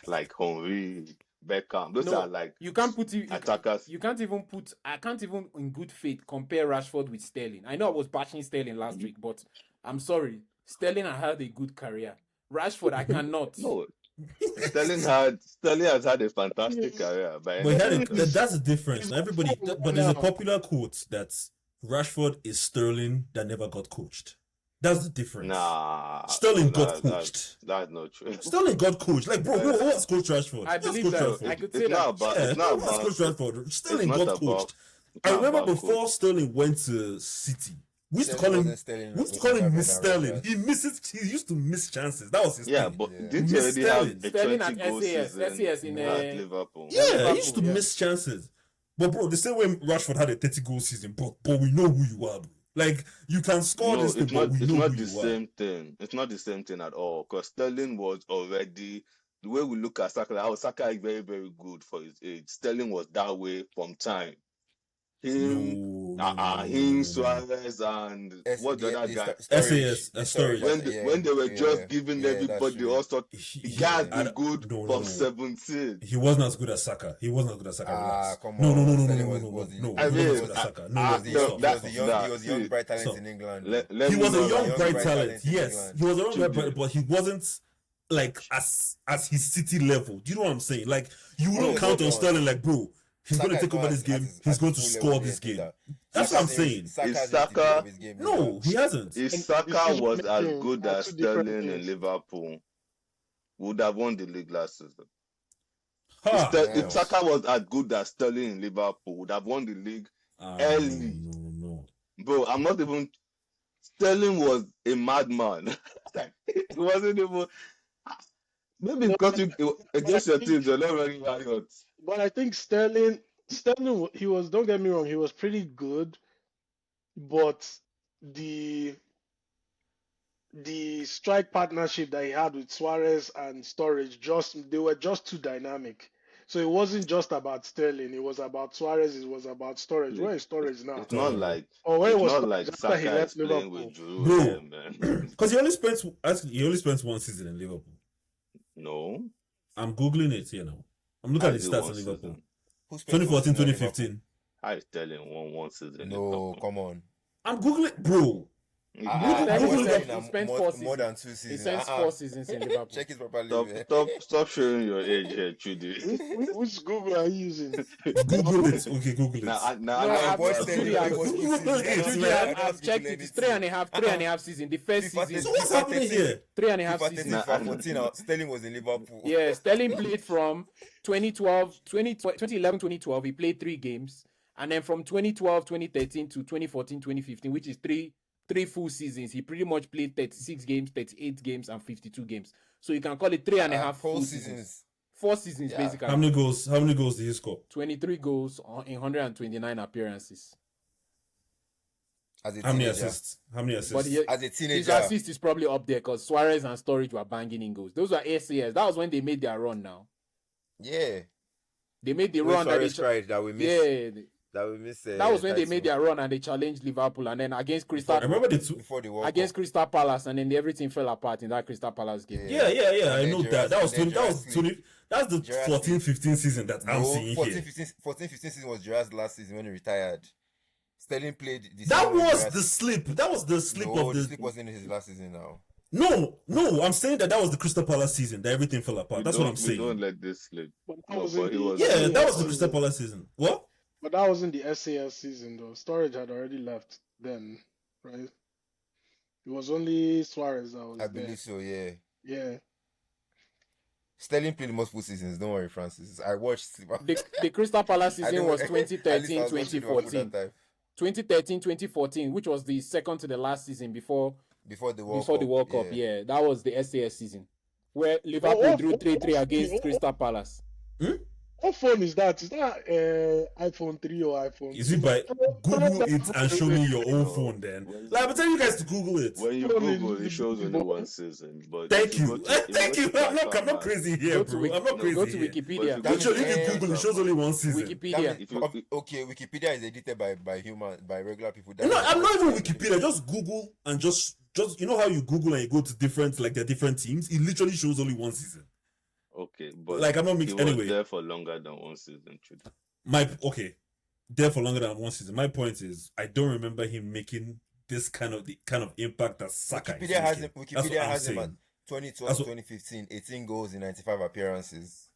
Like Henry, Beckham. Those are like you can't put it. attackers. You can't even put. I can't even, in good faith, compare Rashford with Sterling. I know I was bashing Sterling last week, but I'm sorry. Sterling had a good career. Rashford, I cannot. No, Sterling has had a fantastic career, but that's the difference. Now everybody, but there's a popular quote that Rashford is Sterling that never got coached. That's the difference. Nah, Sterling got coached. That's not true. Sterling got coached. Like, bro, who was Coach Rashford? I believe that. Rashford? I could say It's not that. about. Yeah, It's not who was about. Coach Rashford? Sterling not got about- coached. it's I not remember about before coach. Sterling went to City. We used to call him. Miss Sterling. He used to miss chances. That was his Yeah, thing. but Yeah. didn't you already have a Sterling 20 at goal SAS season in at Liverpool? Yeah, Liverpool, he used to yeah. miss chances. But bro, the same way Rashford had a 30-goal season, but we know who you are, bro. Like you can score No, this thing, it's but not. we It's know not who the you are. same thing. It's not the same thing at all. Because Sterling was already the way we look at Saka. Like, Saka is very, very good for his age. Sterling was that way from time. Him, Suarez, and what the other guy? Storage. When they were just giving that's everybody true. all sorts. The guy has been good from 17. He wasn't as good as Saka. Relax. Come No. on. No. Sterling No. was the- No. I He mean, wasn't as good as Saka. He was the young, that's- he was the young bright talent Stop. in England. Let He me was a know young that- bright talent. in Yes, England. he was a young bright Jude. talent, but he wasn't like as his City level. Do you know what I'm saying? Like you wouldn't No, count no, on no. Sterling like, bro, he's Saka going to is take over not this at game. his He's going to full score level this yet, game. either. That's what I'm Saka's saying. Saka's Is at the peak Saka- of his game, No, he hasn't. If And Saka decision was as making good are as two different Sterling in things. Liverpool, would have won the league last season. Ha! If Saka was as good as Sterling in Liverpool, would have won the league early. No. Bro, I'm not even. Sterling was a madman. It wasn't even. Maybe because against your teams, you're not running riot. But I think Sterling, he was, don't get me wrong, he was pretty good, but the strike partnership that he had with Suarez and Sturridge, they were just too dynamic. So it wasn't just about Sterling, it was about Suarez, it was about Sturridge. Where is Sturridge now? It's not like Where it's was not Sturridge like after he Saka left is playing Liverpool? with Giroud Bro. here, man. Because he only spent one season in Liverpool. No. I'm googling it here now. I'm looking at the How is it stats one in Liverpool. season? 2014, 2015. How is Sterling one season? in No, Liverpool? come on. I'm googling, bro. I Google was that. saying He spent more 4 than 2 He seasons. spent 4 seasons in Liverpool. Check it properly. Stop showing your age here, Chudi. Which Google are you using? Google it. Okay, Google it. Now, No, I I've watched Judy, it. I've- It was Google good it, season. man. I don't I've speak checked to it. It's anything. 3.5 season. The first FIFA season. So what's happening here? 3.5 FIFA season. 13, FIFA 14, Sterling was in Liverpool. Yeah, Sterling played from 2011, 2012. He played 3 games. And then from 2012, 2013 to 2014, 2015, which is three full seasons, he pretty much played 36 games, 38 games, and 52 games. So you can call it 3.5 Full full seasons. seasons. 4 seasons, Yeah. basically. How many goals did he score? 23 goals in 129 appearances. As a How many teenager. assists? How many assists? But As a his teenager. assist is probably up there because Suarez and Sturridge were banging in goals. Those were SAS. That was when they made their run now. Yeah. They made the When run that Suarez they tried that we missed. yeah. That we missed. That was when they made title their run and they challenged Liverpool, and then against Crystal I remember the two. before the World against Cup. Crystal Palace, and then everything fell apart in that Crystal Palace game. Yeah. I And know then that. That was Gerrard's- 20. That was Gerrard's 20. That's the Gerrard's 14-15 season that I'm No, seeing 14, here. 15 season was Gerrard's last season when he retired. Sterling played the That season when was Gerrard- the slip. That was the slip No, of the the. slip wasn't his last season now. No. I'm saying that was the Crystal Palace season that everything fell apart. That's what I'm We don't saying. let this slip. But that No, was but in he the- was- Yeah, that was the Crystal Palace season. What? But that wasn't the SAS season though. Sturridge had already left then, right? It was only Suarez that was I there. believe so, yeah. Yeah. Sterling played multiple seasons, don't worry, Francis. I watched The Crystal Palace I season don't- was at least 2013, I was watching Liverpool 2014. that time, 2013, 2014, which was the second to the last season before before the World the World Cup. Yeah, that was the SAS season where Liverpool what- drew 3-3 what- against what- Crystal Palace. What phone is that? Is that iPhone 3 or iPhone Is 2? it by Google That it and show phone me is your a- own No, phone then? when Like I'm telling you guys to Google it. when you phone Google, it is shows only boy. one season. But if Thank you you. go to if you go Thank to you. I'm not Transfermarkt, crazy here, Go to bro. I'm not no, go crazy to here. but if Wikipedia. you That go Literally, to if you Google, it shows only one season. Wikipedia. if you Okay, Wikipedia is edited by regular people. You know, That I'm not is even what Wikipedia. Just Google and just you know how you Google and you go to different like the different teams. It literally shows only one season. okay, but Like I'm not he mixed was anyway. there for longer than one season. Truth. There for longer than one season. My point is, I don't remember him making this kind of impact that Saka is Wikipedia has making. him. That's Wikipedia what I'm has him at saying. 2012, That's what- 2015, 18 goals in 95 appearances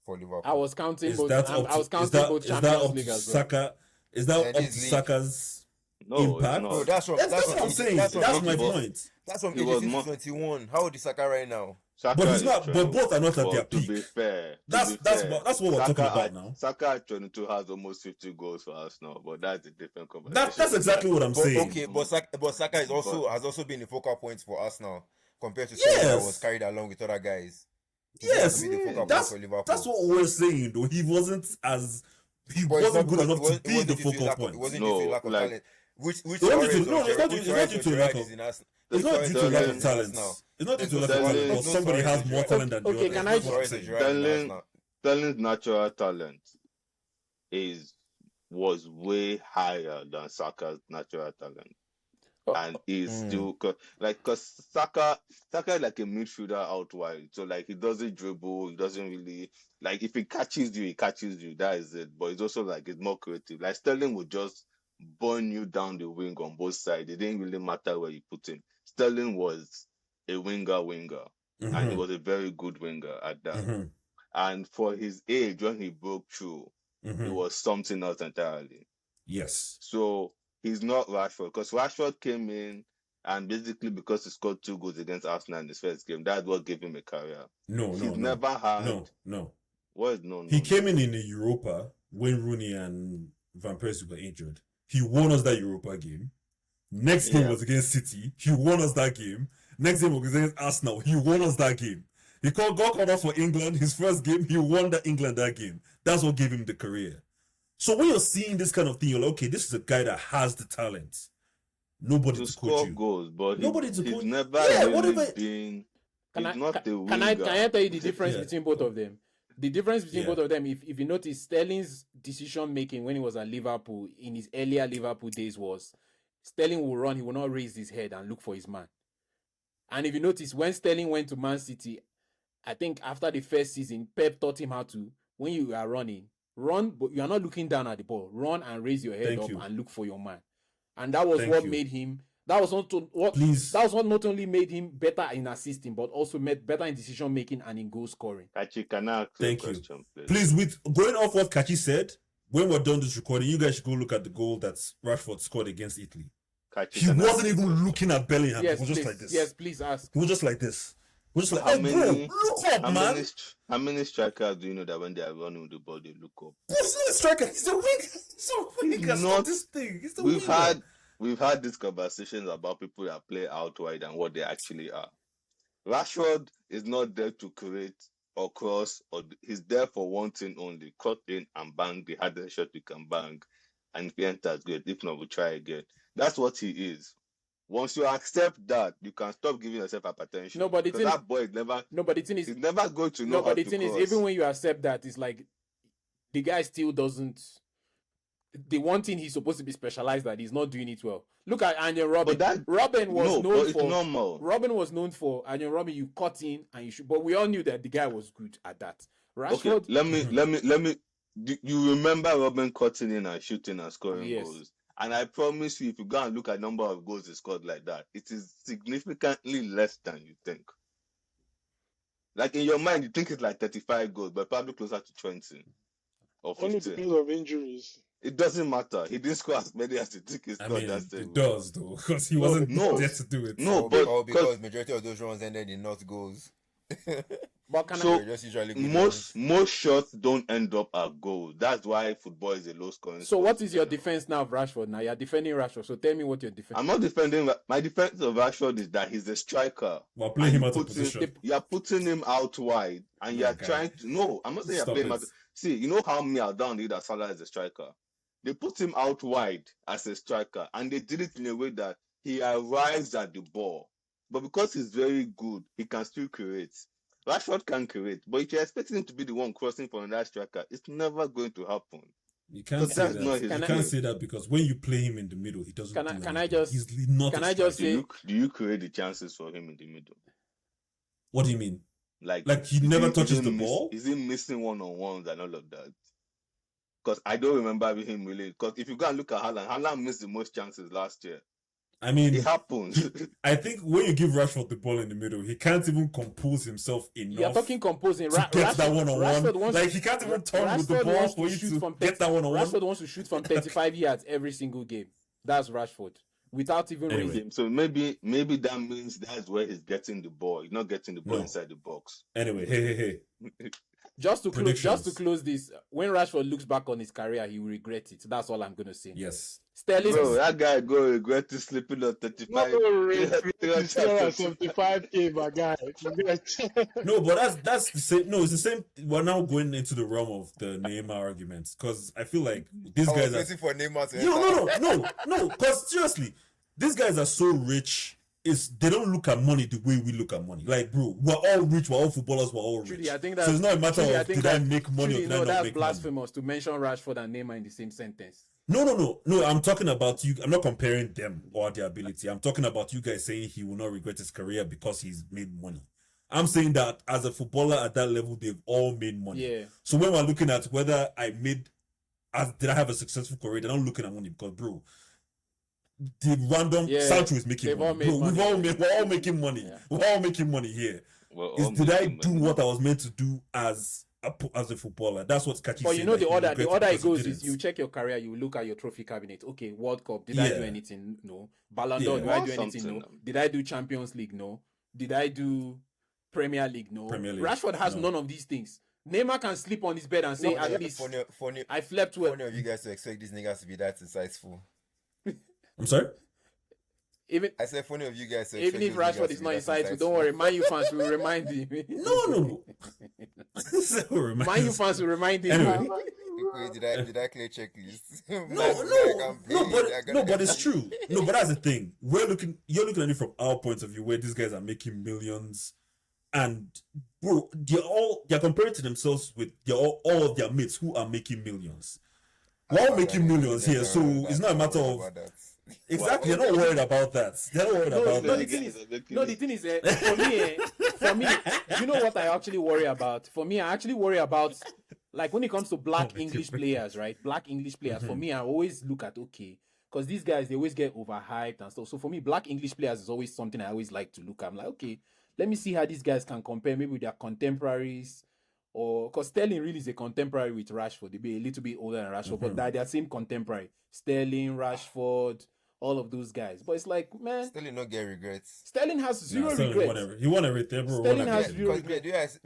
for Liverpool. I was counting Is both. that I up was to, is counting that both is that Champions up League to as well. Saka? Is that Yeah, up to this league. Saka's No, it's impact? not. Bro, that's from That's what I'm saying. That's That's from my but- point. That's from He age was 18 more- to 21. How old is Saka right now? Saka But he's is not. But 20. both are not at But their to peak. be fair, That's what we're talking about now. Saka at 22 has almost 50 goals for Arsenal, but that's a different conversation. That's exactly what I'm But saying. okay, but Saka is also has also been the focal point for Arsenal compared to Yes. someone that was carried along with other guys. He didn't have Yes, to be the focal point that's for Liverpool. that's what we're saying. Though he wasn't But it's wasn't not good because- enough it to be wasn't the due to focal lack of- point. It wasn't No, due to lack of like- talent. Which It's not due to- Suarez no, or it's not Gerrard- due- which it's not Suarez due or to Gerrard lack is of- in Arsenal. It's not due to Sterling- lack of talent. Arsenal. It's not due to There's lack of no talent. But Suarez somebody in has more Gerrard. talent than the Okay, other. can That's I- what I'm Suarez or saying. Gerrard in Sterling- Arsenal. Sterling's natural talent was way higher than Saka's natural talent. Oh, And he's Mm. still because Saka is like a midfielder out wide, so like he doesn't dribble, he doesn't really like if he catches you, he catches you. That is it. But it's also like it's more creative. Like Sterling would just burn you down the wing on both sides. It didn't really matter where you put him. Sterling was a winger, and he was a very good winger at that. Mhm, And for his age, when he broke through, it mhm. was something else entirely. Yes. So he's not Rashford because Rashford came in and basically because he scored 2 goals against Arsenal in his first game, that's what gave him a career. No. He's never had No. what is no. He came in the Europa when Rooney and Van Persie were injured. He won us that Europa game. Next game Yeah. was against City. He won us that game. Next game was against Arsenal. He won us that game. He got called off for England. His first game, he won England that game. That's what gave him the career. So when you're seeing this kind of thing, you're like, okay, this is a guy that has the talent. Nobody to to score coach you. goals, but Nobody to he's coach- never Yeah, really whatever- been. Can He's I not a can winger. I tell you the difference Yeah. between both of them? The difference between Yeah. both of them, if you notice, Sterling's decision making when he was at Liverpool in his earlier Liverpool days was Sterling will run, he will not raise his head and look for his man. And if you notice, when Sterling went to Man City, I think after the first season, Pep taught him how to, when you are running, run, but you are not looking down at the ball. Run and raise your head Thank up you. and look for your man. And that was Thank what you. made him. That was what Please. that was what not only made him better in assisting, but also made better in decision making and in goal scoring. Kachi, can I ask you a Thank you. question, please? Please, with going off what Kachi said, when we're done this recording, you guys should go look at the goal that Rashford scored against Italy. Kachi, He can I wasn't ask you a even question? looking at Bellingham. Yes, he was just please. like this. Yes, please ask. He was just like this. He was just like, How hey, bro, many- look up, man. How many strikers do you know that when they are running with the ball, they look up? He's not a striker. He's a winger. He's a winger. He's Stop not- this thing. He's the We've winger. had these conversations about people that play out wide and what they actually are. Rashford is not there to create or cross, or he's there for one thing only: cut in and bang the hardest shot you can bang, and if he enters, great. If not, we try again. That's what he is. Once you accept that, you can stop giving yourself hypertension. No, but the because thing- that boy is never, No, but the thing is, he's never going to know no, how but the to thing is, cross. even when you accept that, it's like the guy still doesn't. The one thing he's supposed to be specialized at, he's not doing it well. Look at Arjen Robben. But that- Robben was no, but known it's for. normal. Robin was known for Arjen Robben. You cut in and you shoot, but we all knew that the guy was good at that. Okay, Rashford, let me. You remember Robin cutting in and shooting and scoring Yes. goals, and I promise you, if you go and look at number of goals he scored like that, it is significantly less than you think. Like in your mind, you think it's like 35 goals, but probably closer to 20 or Only 15. because of injuries. It doesn't matter. He didn't score as many as you think he I scored mean, that same. it does, though, because he wasn't no. there to do it. No, Or but because majority of those runs ended in not goals. But can So They're just usually good most ones. most shots don't end up at goal. That's why football is a low scoring so sport what in is your general. defense now of Rashford? Now you're defending Rashford. So tell me what you're defending. I'm not defending. My defense of Rashford is that he's a striker, While playing and him out of position. you're putting him out wide, and Nah, you're guy. trying to. No, I'm not saying you're Stop playing him it. out. See, you know how me are down the that Salah is a striker. They put him out wide as a striker, and they did it in a way that he arrives at the ball. But because he's very good, he can still create. Rashford can create, but if you're expecting him to be the one crossing for another striker, it's never going to happen. You can't Because say that's not that. his You Can I- can't game. say that because when you play him in the middle, he doesn't Can do I- anything. can I just- He's not can a I just striker. say- Do you create the chances for him in the middle? What do you mean? Like he is never is touches he the ball? Is he missing one-on-ones and all of that? Because I don't remember him really. Because if you go and look at Haaland missed the most chances last year. I mean, It happens. I think when you give Rashford the ball in the middle, he can't even compose himself enough. You're talking composing. to get that one-on-one. Rashford wants Like, to- he can't even turn with the Rashford ball wants for to you shoot to from get that one-on-one. Rashford wants to shoot from 35 yards every single game. That's Rashford. Without even Anyway. reason. So maybe that means that's where he's getting the ball. He's not getting the ball No. inside the box. Anyway, hey. Just to Predictions. close this, when Rashford looks back on his career, he will regret it. That's all I'm gonna say. Yes. Sterling, Bro, that guy go regret to sleeping on Not 35. already 75K, my guy. No, but that's the same. No, it's the same. We're now going into the realm of the Neymar arguments because I feel like these I was guys are. waiting for Neymar to No. Because seriously, these guys are so rich. They don't look at money the way we look at money. Like, bro, we're all rich. We're all footballers. We're all rich. Truly, I think so it's not a matter truly, of did I make money or did I not that's make money. blasphemous to mention Rashford and Neymar in the same sentence. No. I'm talking about you. I'm not comparing them or their ability. I'm talking about you guys saying he will not regret his career because he's made money. I'm saying that as a footballer at that level, they've all made money. Yeah. So when we're looking at whether did I have a successful career, they're not looking at money because, bro, the random Sancho is making money. Bro, we're all making money. Yeah. We're all making money here. Did I do what I was meant to do as a footballer? That's what Kachi said. But you know, the order it goes didn't. is you check your career, you look at your trophy cabinet. Okay, World Cup, did I do anything? No. Ballon d'Or, did I do anything? No. Did I do Champions League? No. Did I do Premier League? No. Rashford has none of these things. Neymar can sleep on his bed and say, at least funny, I slept well. funny of you guys to expect these niggas to be that insightful. I'm sorry? I said funny of you guys to Even if Rashford is not insightful, don't worry, Man U fans will remind him. No. Man U fans will remind him. Anyway. Wait, did I clear checklist? No, but it's true. No, but that's the thing. You're looking at it from our point of view, where these guys are making millions, and bro, they're comparing to themselves with all of their mates who are making millions. We're all making millions here, so it's not a matter of exactly. They're not worried about that. They're not worried about that. The thing is, for me, you know what I actually worry about? For me, I actually worry about, like, when it comes to black English players, right? Black English players. For me, I always look at, okay, because these guys, they always get overhyped and stuff. So for me, black English players is always something I always like to look at. I'm like, okay, let me see how these guys can compare maybe with their contemporaries. Or because Sterling really is a contemporary with Rashford. They be a little bit older than Rashford, but they're same contemporary. Sterling, Rashford, all of those guys. But it's like, man, Sterling not get regrets. Sterling has zero regrets. He won everything, bro. Sterling has zero Because regrets.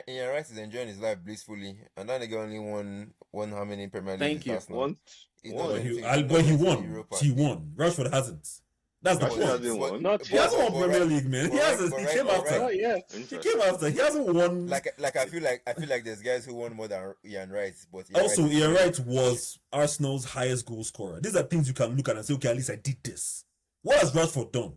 Ian Rice is enjoying his life blissfully, and that nigga only won how many Premier League? Thank you. But he won. He won. Rashford hasn't. That's the point. He hasn't won Premier League, man. He hasn't. He came after. He came after. He hasn't won. Like I feel like there's guys who won more than Ian Rice, but Ian Wright was Arsenal's highest goal scorer. These are things you can look at and say, okay, at least I did this. What has Rashford done?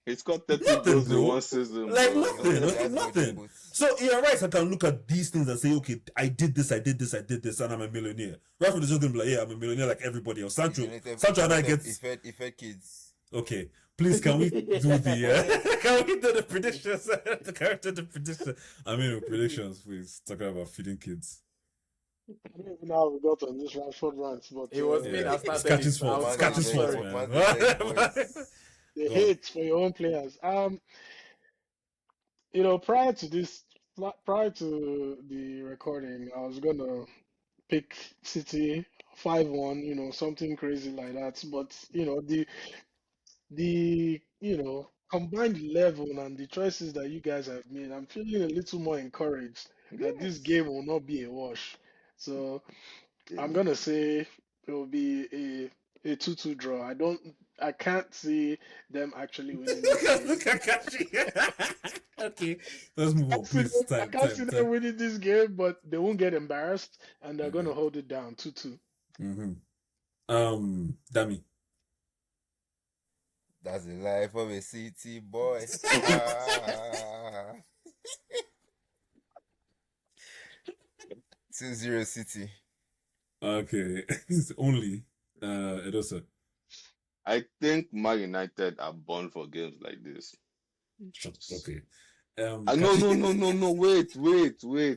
He's got 30 goals in one season. Like nothing. So Ian Wright can look at these things and say, okay, I did this, and I'm a millionaire. Rashford is just gonna be like, yeah, I'm a millionaire like everybody else. Sancho and I gets. He fed kids. Okay, please, can we do the can we do the predictions? The character, the prediction. I mean, predictions, please. Talking about feeding kids. I don't even know how we got on this Rashford rant, but It was me that started. Catch's fault. Catch's fault, man. The hate for your own players. Prior to the recording, I was gonna pick City 5-1, something crazy like that. But the combined level and the choices that you guys have made, I'm feeling a little more encouraged that this Yes. game will not be a wash. So I'm gonna say it will be a 2-2 draw. I can't see them actually winning this game. Look at Kachi. Okay, let's move on, please. I Time, can't time, see them time. winning this game, but they won't get embarrassed and they're Okay. gonna hold it down 2-2. Mm-hmm. Dami. That's the life of a city boy. Ah. 2-0 City. Okay, only Edosa. I think Man United are born for games like this. Okay. No, Kachi. no. Wait.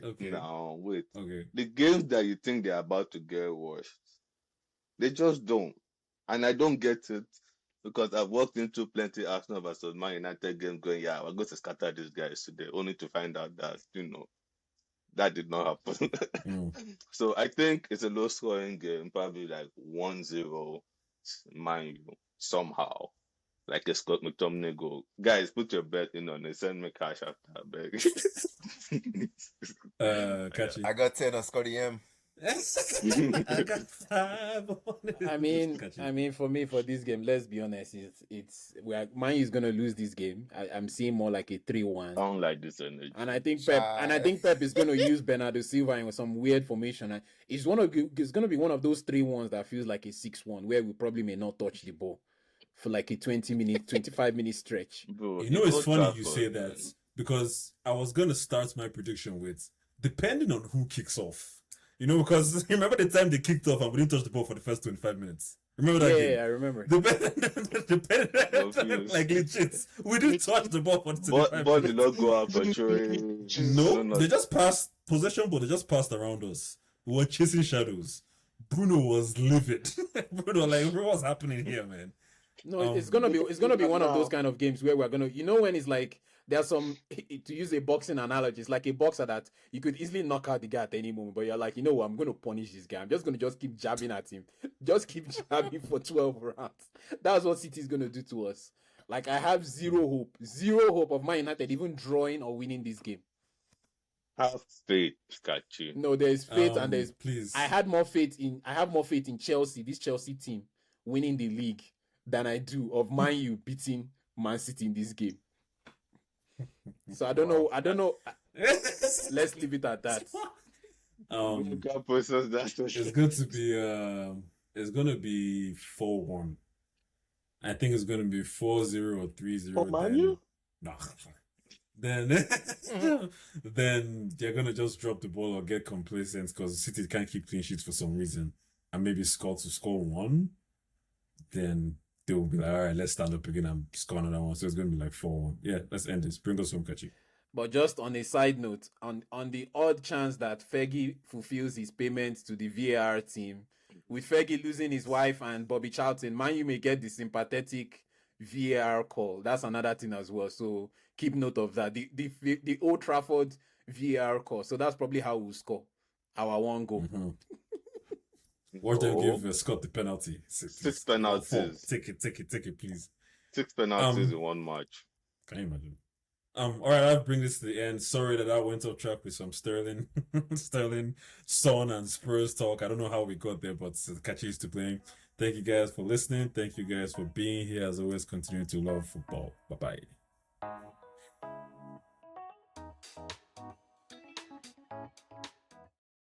Okay. Now, wait. Okay. The games that you think they're about to get washed, they just don't. And I don't get it because I've walked into plenty Arsenal versus Man United games going, yeah, we're going to scatter these guys today, only to find out that, that did not happen. Mm. So I think it's a low scoring game, probably like 1-0 Man U somehow. Like a Scott McTominay goal. Guys, put your bet in on it. Send me cash after, I beg. Kachi. I got 10 on Scotty M. I got 5 on it. I mean, for me, for this game, let's be honest, Man U is gonna lose this game. I'm seeing more like a 3-1. I don't like this energy. And I think Pep is going to use Bernardo Silva in some weird formation. And it's going to be one of those 3-1s that feels like a 6-1, where we probably may not touch the ball for like a 25-minute stretch. Bro, You know, it's funny you Trafford, say that man. because I was gonna start my prediction with depending on who kicks off. You know, because remember the time they kicked off and we didn't touch the ball for the first 25 minutes. Remember that game? Yeah, I remember. Depending, like legit, we didn't touch the ball for the 25 But did minutes. not go out for showing. No, they just passed possession, but they just passed around us. We were chasing shadows. Bruno was livid. Bruno, like, what's happening here, man? No, it's gonna be one of those kind of games where we're gonna, when it's like there's some, to use a boxing analogy, it's like a boxer that you could easily knock out the guy at any moment, but you're like, you know what, I'm gonna punish this guy. I'm just gonna keep jabbing at him, just keep jabbing for 12 rounds. That's what City's gonna do to us. Like, I have zero hope of Man United even drawing or winning this game. Have faith, Kachi. No, there's faith and there's. Please. I have more faith in Chelsea, this Chelsea team, winning the league than I do of Man U beating Man City in this game. So I don't know. Let's leave it at that. You can't process that. It's going to be it's gonna be 4-1. I think it's gonna be 4-0 or 3-0. For Man U? No. Then then they're gonna just drop the ball or get complacent because City can't keep clean sheets for some reason. And maybe score one. Then they will be like, all right, let's stand up again and score another one. So it's gonna be like 4-1. Yeah, let's end this. Bring us home, Kachi. But just on a side note, on the odd chance that Fergie fulfills his payments to the VAR team, with Fergie losing his wife and Bobby Charlton, Man U may get the sympathetic VAR call. That's another thing as well. So keep note of that. The Old Trafford VAR call. So that's probably how we'll score our one goal. Mm-hmm. Watch them give Scott the penalty. 6 penalties. Take it, please. 6 penalties in one match. Can you imagine? All right, I'll bring this to the end. Sorry that I went off track with some Sterling, Son, and Spurs talk. I don't know how we got there, but Kachi used to playing. Thank you guys for listening. Thank you guys for being here. As always, continue to love football. Bye-bye.